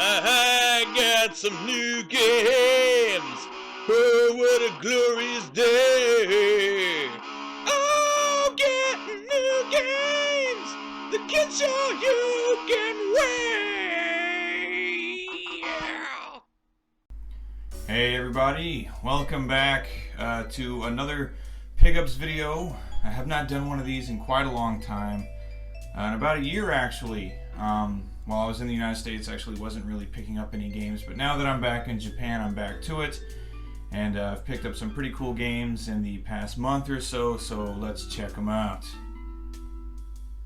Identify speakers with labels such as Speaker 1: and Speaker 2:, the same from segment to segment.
Speaker 1: I got some new games. Oh, what a glorious day. Oh, get new games. The kids show you can wait.
Speaker 2: Hey everybody, welcome back to another PickUps video. I have not done one of these in quite a long time. In about a year actually. While I was in the United States, I actually wasn't really picking up any games, but now that I'm back in Japan, I'm back to it. And I've picked up some pretty cool games in the past month or so, so let's check them out.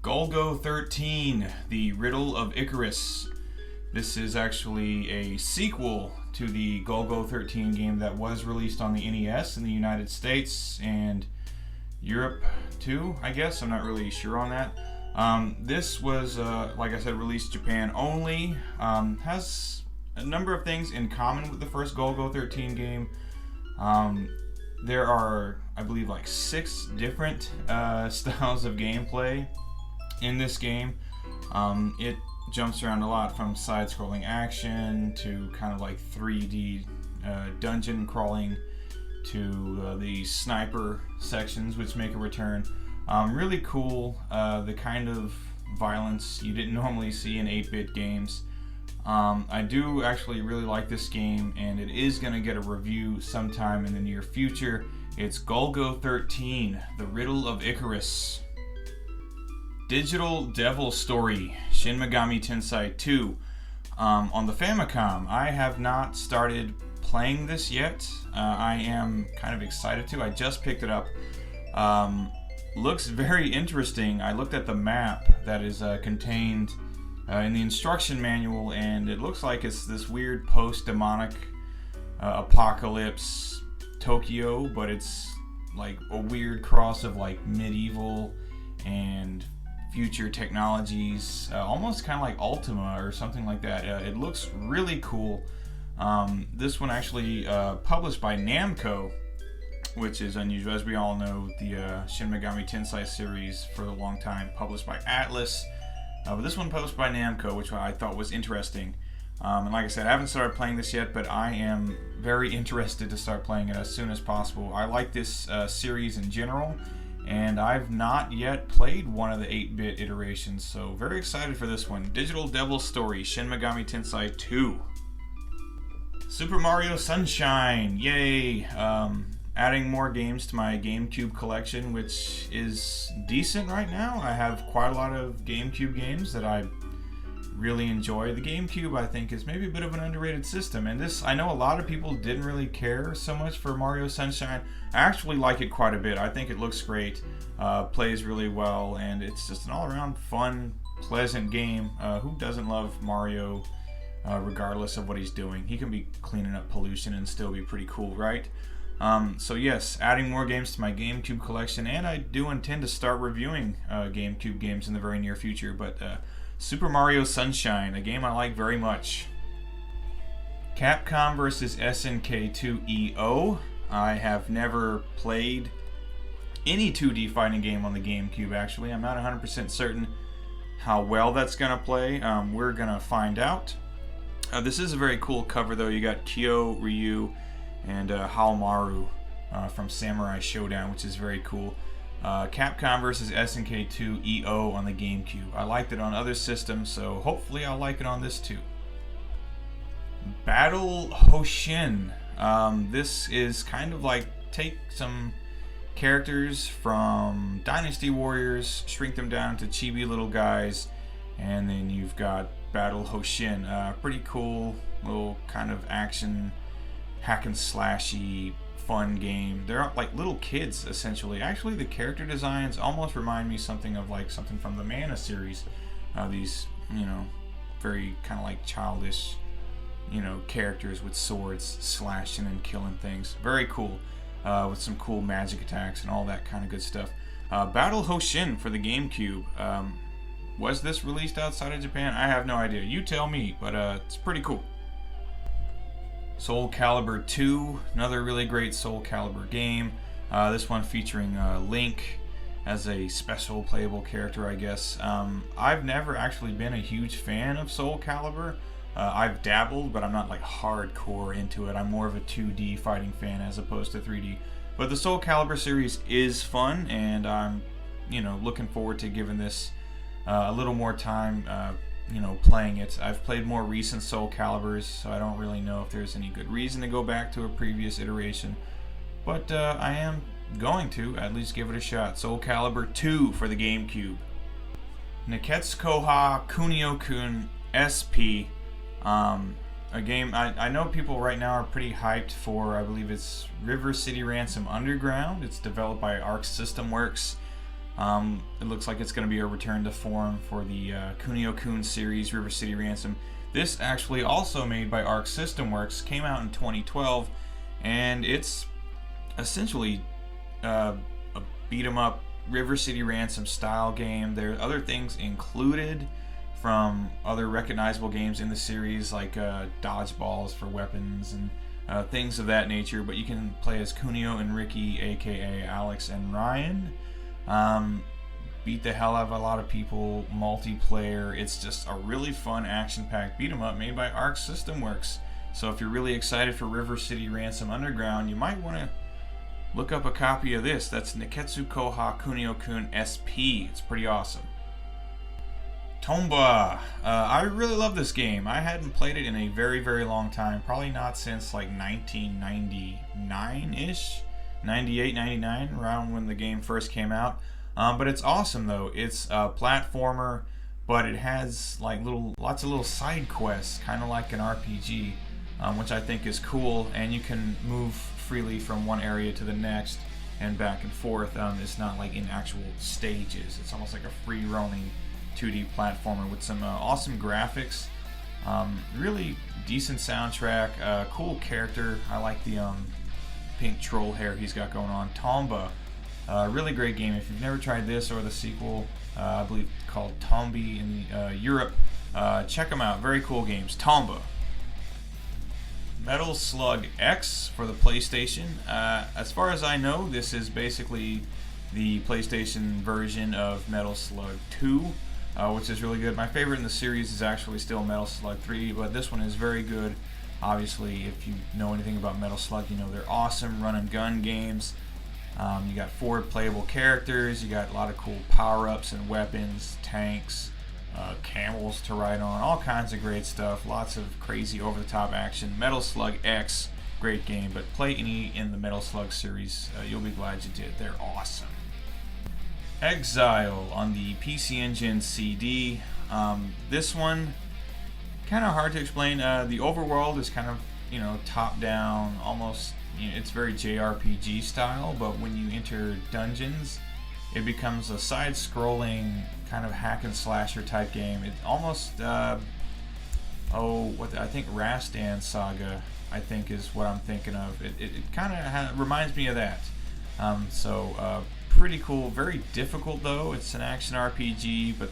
Speaker 2: Golgo 13, the Riddle of Icarus. This is actually a sequel to the Golgo 13 game that was released on the NES in the United States and Europe too, I guess. I'm not really sure on that. This was, like I said, released Japan only. Has a number of things in common with the first Golgo 13 game. There are, I believe, like 6 different styles of gameplay in this game. It jumps around a lot, from side-scrolling action to kind of like 3D dungeon crawling to the sniper sections, which make a return. Really cool, the kind of violence you didn't normally see in 8-bit games. I do actually really like this game, and it is going to get a review sometime in the near future. It's Golgo 13, the Riddle of Icarus. Digital Devil Story, Shin Megami Tensei 2. On the Famicom, I have not started playing this yet. I am kind of excited to. I just picked it up. Looks very interesting. I looked at the map that is contained in the instruction manual, and it looks like it's this weird post-demonic apocalypse Tokyo, but it's like a weird cross of like medieval and future technologies, almost kind of like Ultima or something like that. It looks really cool. This one actually published by Namco, which is unusual. As we all know, the Shin Megami Tensei series for a long time published by Atlas, but this one published by Namco, which I thought was interesting. And like I said, I haven't started playing this yet, but I am very interested to start playing it as soon as possible. I like this series in general, and I've not yet played one of the 8-bit iterations, so very excited for this one. Digital Devil Story, Shin Megami Tensei 2. Super Mario Sunshine, yay! Adding more games to my GameCube collection, which is decent right now. I have quite a lot of GameCube games that I really enjoy. The GameCube, I think, is maybe a bit of an underrated system, and this, I know a lot of people didn't really care so much for Mario Sunshine. I actually like it quite a bit. I think it looks great, plays really well, and it's just an all-around fun, pleasant game. Who doesn't love Mario, regardless of what he's doing? He can be cleaning up pollution and still be pretty cool, right? So yes, adding more games to my GameCube collection, and I do intend to start reviewing GameCube games in the very near future, but Super Mario Sunshine, a game I like very much. Capcom vs. SNK 2EO. I have never played any 2D fighting game on the GameCube, actually. I'm not 100% certain how well that's going to play. We're going to find out. This is a very cool cover, though. You got Kyo, Ryu, and Haomaru from Samurai Showdown, which is very cool. Capcom vs. SNK 2EO on the GameCube. I liked it on other systems, so hopefully I'll like it on this too. Battle Hoshin. This is kind of like take some characters from Dynasty Warriors, shrink them down to chibi little guys, and then you've got Battle Hoshin. Pretty cool little kind of action hack and slashy fun game. They're like little kids essentially. Actually, the character designs almost remind me something from the Mana series. These, very kind of like childish, characters with swords slashing and killing things. Very cool, with some cool magic attacks and all that kind of good stuff. Battle Hoshin for the GameCube. Was this released outside of Japan? I have no idea. You tell me, but it's pretty cool. Soulcalibur II, another really great Soulcalibur game. This one featuring Link as a special playable character, I guess. I've never actually been a huge fan of Soulcalibur. I've dabbled, but I'm not like hardcore into it. I'm more of a 2D fighting fan as opposed to 3D. But the Soulcalibur series is fun, and I'm, looking forward to giving this a little more time, playing it. I've played more recent Soulcaliburs, so I don't really know if there's any good reason to go back to a previous iteration. But I am going to at least give it a shot. Soulcalibur II for the GameCube. Neketsukoha Kunio-kun SP. A game I know people right now are pretty hyped for. I believe it's River City Ransom Underground. It's developed by Arc System Works. It looks like it's going to be a return to form for the Kunio-kun series, River City Ransom. This actually also made by Arc System Works, came out in 2012, and it's essentially a beat-em-up River City Ransom style game. There are other things included from other recognizable games in the series, like dodgeballs for weapons and things of that nature, but you can play as Kunio and Ricky, aka Alex and Ryan. Beat the hell out of a lot of people, multiplayer. It's just a really fun action-packed beat-em-up made by Arc System Works. So if you're really excited for River City Ransom Underground, you might want to look up a copy of this. That's Neketsukoha Kunio-kun SP. It's pretty awesome. Tomba. I really love this game. I hadn't played it in a very, very long time. Probably not since like 1999-ish. 98, 99, around when the game first came out. But it's awesome though. It's a platformer, but it has like lots of little side quests, kind of like an RPG, which I think is cool. And you can move freely from one area to the next and back and forth. It's not like in actual stages. It's almost like a free roaming 2D platformer with some awesome graphics, really decent soundtrack, cool character. I like the pink troll hair he's got going on. Tomba, really great game. If you've never tried this or the sequel, I believe called Tomba in Europe, check them out. Very cool games. Tomba. Metal Slug X for the PlayStation. As far as I know, this is basically the PlayStation version of Metal Slug 2, which is really good. My favorite in the series is actually still Metal Slug 3, but this one is very good. Obviously, if you know anything about Metal Slug, you know they're awesome run and gun games. You got 4 playable characters, you got a lot of cool power-ups and weapons, tanks, camels to ride on, all kinds of great stuff, lots of crazy over-the-top action. Metal Slug X, great game, but play any in the Metal Slug series, you'll be glad you did. They're awesome. Exile on the PC Engine CD. This one, kind of hard to explain. The overworld is kind of, top-down, almost, it's very JRPG style, but when you enter dungeons, it becomes a side-scrolling kind of hack and slasher type game. It almost, I think Rastan Saga, I think is what I'm thinking of. It kind of reminds me of that. Pretty cool. Very difficult though. It's an action RPG, but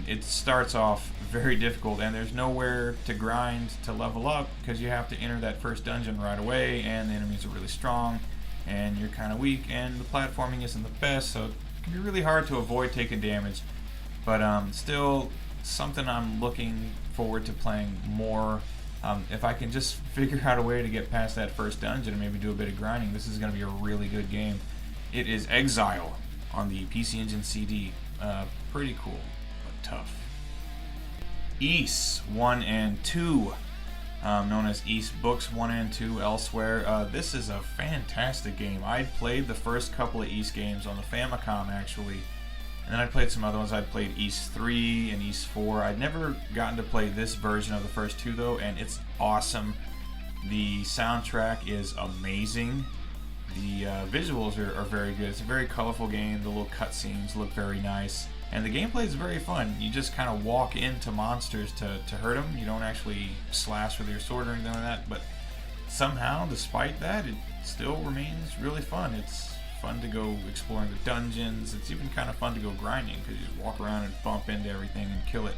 Speaker 2: it starts off very difficult, and there's nowhere to grind to level up because you have to enter that first dungeon right away, and the enemies are really strong, and you're kind of weak, and the platforming isn't the best, so it can be really hard to avoid taking damage. But still something I'm looking forward to playing more. If I can just figure out a way to get past that first dungeon and maybe do a bit of grinding, this is going to be a really good game. It is Exile on the PC Engine CD. Pretty cool, but tough. Ys 1 and 2, known as Ys Books 1 and 2 elsewhere. This is a fantastic game. I'd played the first couple of Ys games on the Famicom, actually, and then I played some other ones. I'd played Ys 3 and Ys 4. I'd never gotten to play this version of the first two, though, and it's awesome. The soundtrack is amazing. The visuals are very good. It's a very colorful game. The little cutscenes look very nice. And the gameplay is very fun. You just kind of walk into monsters to hurt them. You don't actually slash with your sword or anything like that. But somehow, despite that, it still remains really fun. It's fun to go exploring the dungeons. It's even kind of fun to go grinding because you just walk around and bump into everything and kill it.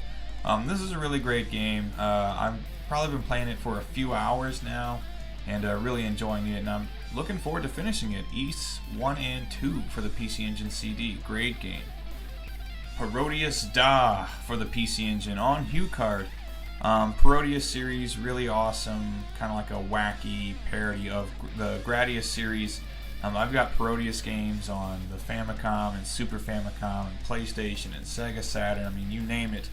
Speaker 2: This is a really great game. I've probably been playing it for a few hours now and really enjoying it. And I'm looking forward to finishing it. Ys 1 and 2 for the PC Engine CD. Great game. Parodius Da for the PC Engine on HuCard. Parodius series, really awesome, kind of like a wacky parody of the Gradius series. I've got Parodius games on the Famicom and Super Famicom and PlayStation and Sega Saturn, I mean, you name it.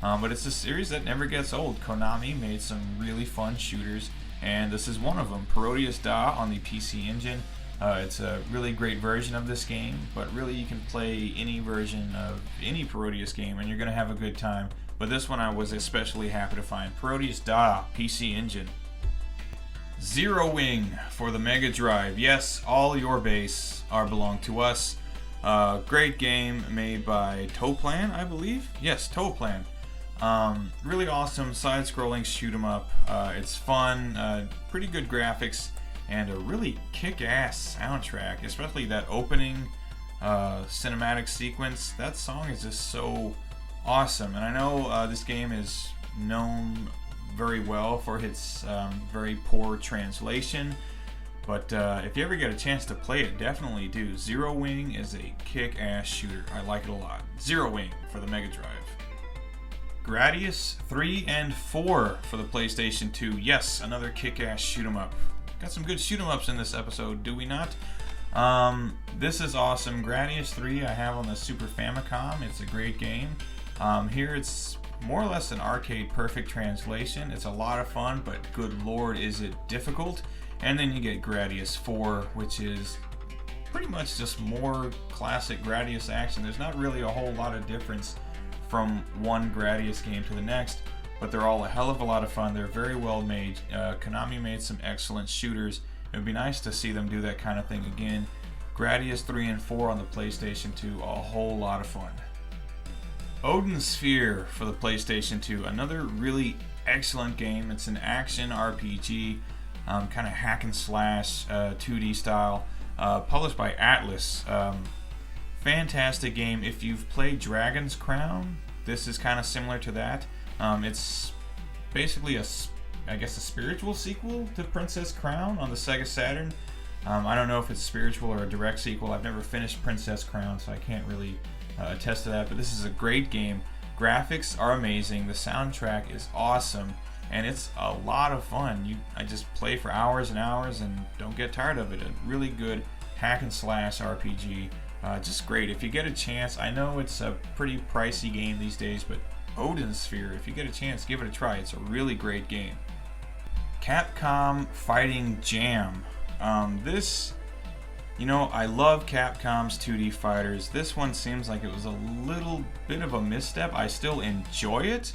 Speaker 2: But it's a series that never gets old. Konami made some really fun shooters, and this is one of them, Parodius Da on the PC Engine. It's a really great version of this game, but really you can play any version of any Parodius game and you're going to have a good time. But this one I was especially happy to find. Parodius Da, PC Engine. Zero Wing for the Mega Drive. Yes, all your base belong to us. Great game made by Toplan, I believe. Yes, Toplan. Really awesome side-scrolling shoot 'em up. It's fun, pretty good graphics, and a really kick-ass soundtrack, especially that opening cinematic sequence. That song is just so awesome, and I know this game is known very well for its very poor translation, but if you ever get a chance to play it, definitely do. Zero Wing is a kick-ass shooter. I like it a lot. Zero Wing for the Mega Drive. Gradius 3 and 4 for the PlayStation 2. Yes, another kick-ass shoot 'em up. Got some good shoot 'em ups in this episode, do we not? This is awesome. Gradius 3 I have on the Super Famicom. It's a great game. Here it's more or less an arcade perfect translation. It's a lot of fun, but good lord is it difficult. And then you get Gradius 4, which is pretty much just more classic Gradius action. There's not really a whole lot of difference from one Gradius game to the next, but they're all a hell of a lot of fun. They're very well made. Konami made some excellent shooters. It would be nice to see them do that kind of thing again. Gradius 3 and 4 on the PlayStation 2, a whole lot of fun. Odin Sphere for the PlayStation 2, another really excellent game. It's an action RPG, kind of hack and slash, 2D style, published by Atlas. Fantastic game. If you've played Dragon's Crown, this is kind of similar to that. It's basically I guess a spiritual sequel to Princess Crown on the Sega Saturn. I don't know if it's spiritual or a direct sequel. I've never finished Princess Crown, so I can't really attest to that, but this is a great game. Graphics are amazing, the soundtrack is awesome, and it's a lot of fun. I just play for hours and hours and don't get tired of it. A really good hack and slash RPG, just great. If you get a chance, I know it's a pretty pricey game these days, but Odin Sphere, if you get a chance, give it a try. It's a really great game. Capcom Fighting Jam. I love Capcom's 2D fighters. This one seems like it was a little bit of a misstep. I still enjoy it,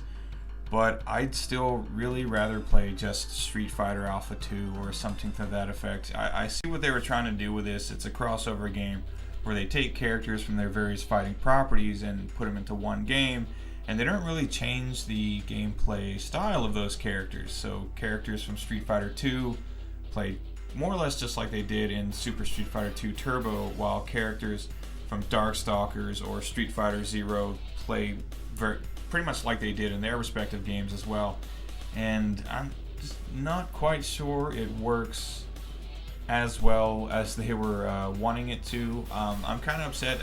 Speaker 2: but I'd still really rather play just Street Fighter Alpha 2 or something to that effect. I see what they were trying to do with this. It's a crossover game where they take characters from their various fighting properties and put them into one game, and they don't really change the gameplay style of those characters. So characters from Street Fighter 2 played more or less just like they did in Super Street Fighter 2 Turbo, while characters from Darkstalkers or Street Fighter Zero play pretty much like they did in their respective games as well. And I'm just not quite sure it works as well as they were wanting it to. I'm kind of upset.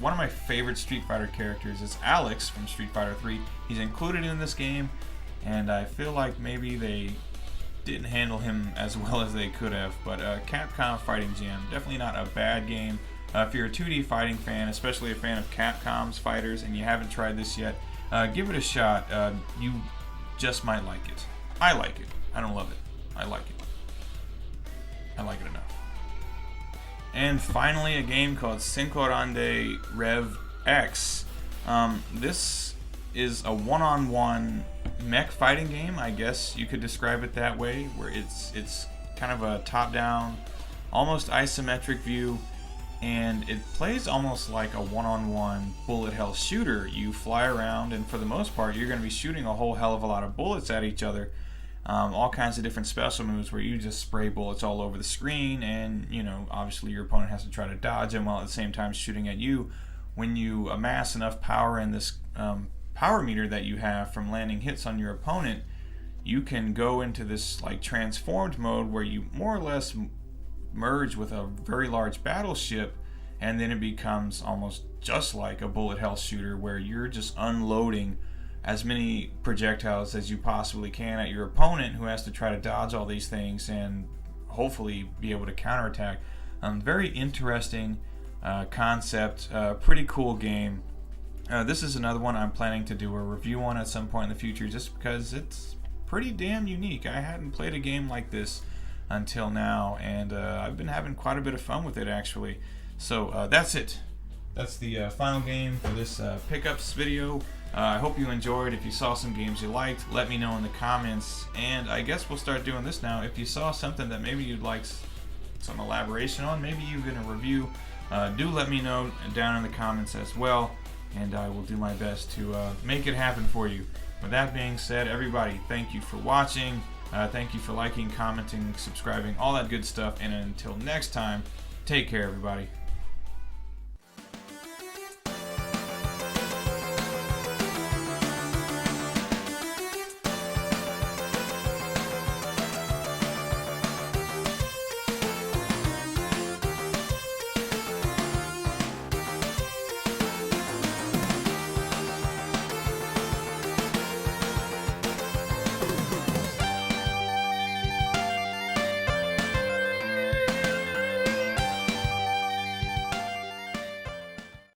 Speaker 2: One of my favorite Street Fighter characters is Alex from Street Fighter 3. He's included in this game, and I feel like maybe they didn't handle him as well as they could have. But Capcom Fighting Jam, definitely not a bad game. If you're a 2D fighting fan, especially a fan of Capcom's fighters, and you haven't tried this yet, give it a shot. You just might like it. I like it. I don't love it. I like it. I like it enough. And finally, a game called Cinco Donde Rev X. This is a one-on-one mech fighting game, I guess you could describe it that way, where it's kind of a top-down, almost isometric view, and it plays almost like a one-on-one bullet hell shooter. You fly around, and for the most part, you're going to be shooting a whole hell of a lot of bullets at each other. All kinds of different special moves where you just spray bullets all over the screen, and obviously your opponent has to try to dodge them while at the same time shooting at you. When you amass enough power in this power meter that you have from landing hits on your opponent, you can go into this like transformed mode where you more or less merge with a very large battleship, and then it becomes almost just like a bullet hell shooter where you're just unloading as many projectiles as you possibly can at your opponent, who has to try to dodge all these things and hopefully be able to counterattack. Very interesting concept, pretty cool game. This is another one I'm planning to do a review on at some point in the future, just because it's pretty damn unique. I hadn't played a game like this until now, and I've been having quite a bit of fun with it, actually. So that's it. That's the final game for this PickUps video. I hope you enjoyed. If you saw some games you liked, let me know in the comments. And I guess we'll start doing this now. If you saw something that maybe you'd like some elaboration on, maybe even a review, do let me know down in the comments as well, and I will do my best to make it happen for you. With that being said, everybody, thank you for watching. Thank you for liking, commenting, subscribing, all that good stuff. And until next time, take care, everybody.